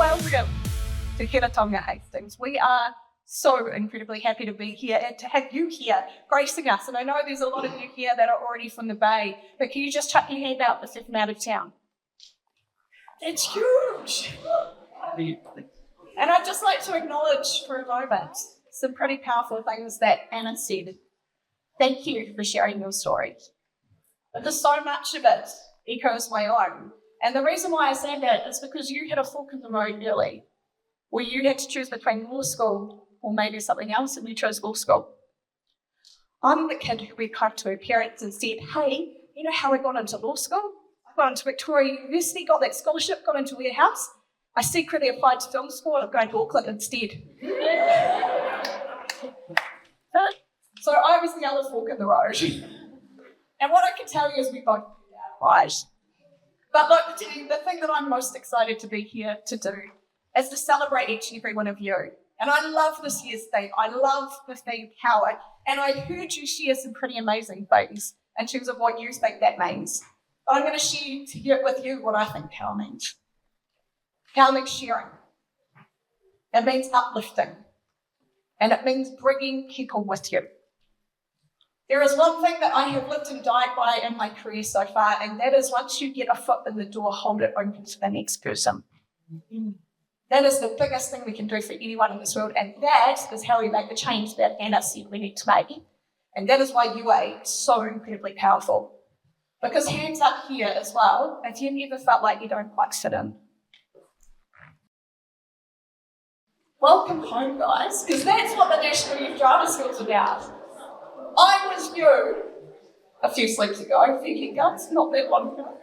Welcome to Heretaunga-Hastings. We are so incredibly happy to be here and to have you here gracing us. And I know there's a lot of you here that are already from the Bay, but can you just chuck your hand out if you're from out of town? It's huge. And I'd just like to acknowledge for a moment some pretty powerful things that Anna said. Thank you for sharing your story. But there's so much of it echoes my own. And the reason why I say that is because you had a fork in the road early, where you had to choose between law school or maybe something else, and you chose law school. I'm the kid who went home to her parents and said, hey, you know how I got into law school? I got into Victoria University, got that scholarship, got into Warehouse. I secretly applied to film school, I'm going to Auckland instead. So I was the other fork in the road. And what I can tell you is we both did that right. But look, the thing that I'm most excited to be here to do is to celebrate each and every one of you. And I love this year's theme. I love the theme power. And I heard you share some pretty amazing things in terms of what you think that means. But I'm going to share with you what I think power means. Power means sharing. It means uplifting. And it means bringing people with you. There is one thing that I have lived and died by in my career so far, and that is once you get a foot in the door, hold it open for the next person. That is the biggest thing we can do for anyone in this world, and that is how we make the change that Anna said we need to make. And that is why UA is so incredibly powerful. Because hands up here as well, if you never felt like you don't quite fit in. Welcome home, guys, because that's what the National Youth Drama School is about. I was you a few sleeps ago, thinking, guys, not that long ago.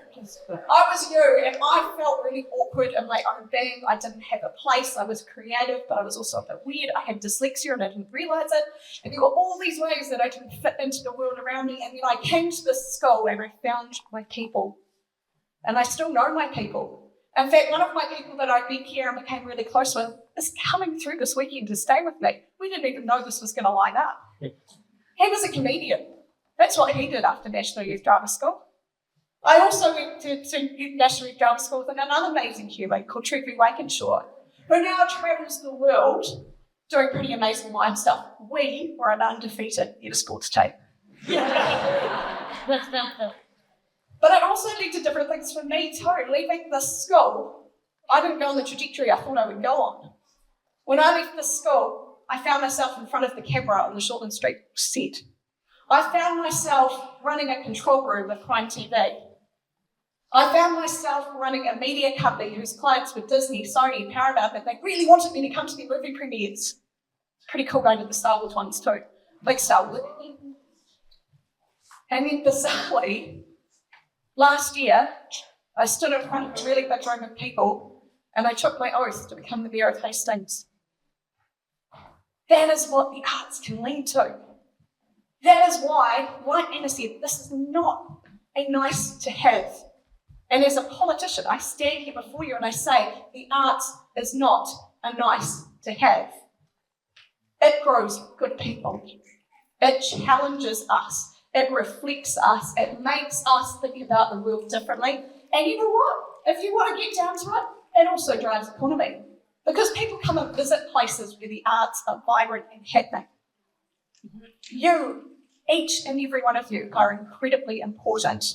I was you, and I felt really awkward in my own being. I didn't have a place. I was creative, but I was also a bit weird. I had dyslexia, and I didn't realise it. And there were all these ways that I didn't fit into the world around me. And then I came to this school, and I found my people. And I still know my people. In fact, one of my people that I've been here and became really close with is coming through this weekend to stay with me. We didn't even know this was going to line up. He was a comedian. That's what he did after National Youth Drama School. I also went to National Youth Drama School with another amazing human called Trevi Wakenshaw, who now travels the world doing pretty amazing mime stuff. We were an undefeated youth sports team. But it also led to different things for me too. Leaving this school, I didn't go on the trajectory I thought I would go on. When I left this school, I found myself in front of the camera on the Shortland Street set. I found myself running a control room with Crime TV. I found myself running a media company whose clients were Disney, Sony, Paramount, and they really wanted me to come to their movie premieres. Pretty cool going to the Star Wars ones too. Big Star Wars. And then bizarrely, last year, I stood in front of a really big room of people and I took my oath to become the Mayor of Hastings. That is what the arts can lead to. That is why, like Anna said, this is not a nice to have. And as a politician, I stand here before you and I say, the arts is not a nice to have. It grows good people. It challenges us. It reflects us. It makes us think about the world differently. And you know what? If you want to get down to it, it also drives economy. Because people come and visit places where the arts are vibrant and happening. You, each and every one of you, are incredibly important.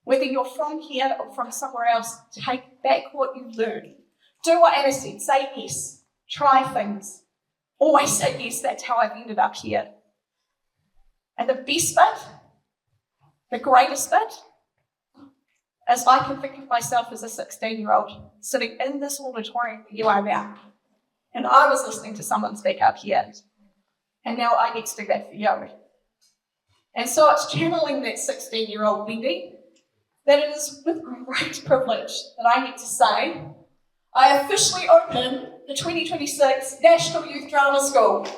Whether you're from here or from somewhere else, take back what you learned. Do what Anna said, say yes, try things. Always say yes, that's how I've ended up here. And the best bit, the greatest bit, is I can think of myself as a 16-year-old sitting in this auditorium where you are now. And I was listening to someone speak up here. And now I get to do that for you. And so it's channeling that 16-year-old Wendy that it is with great privilege that I get to say, I officially open the 2026 National Youth Drama School.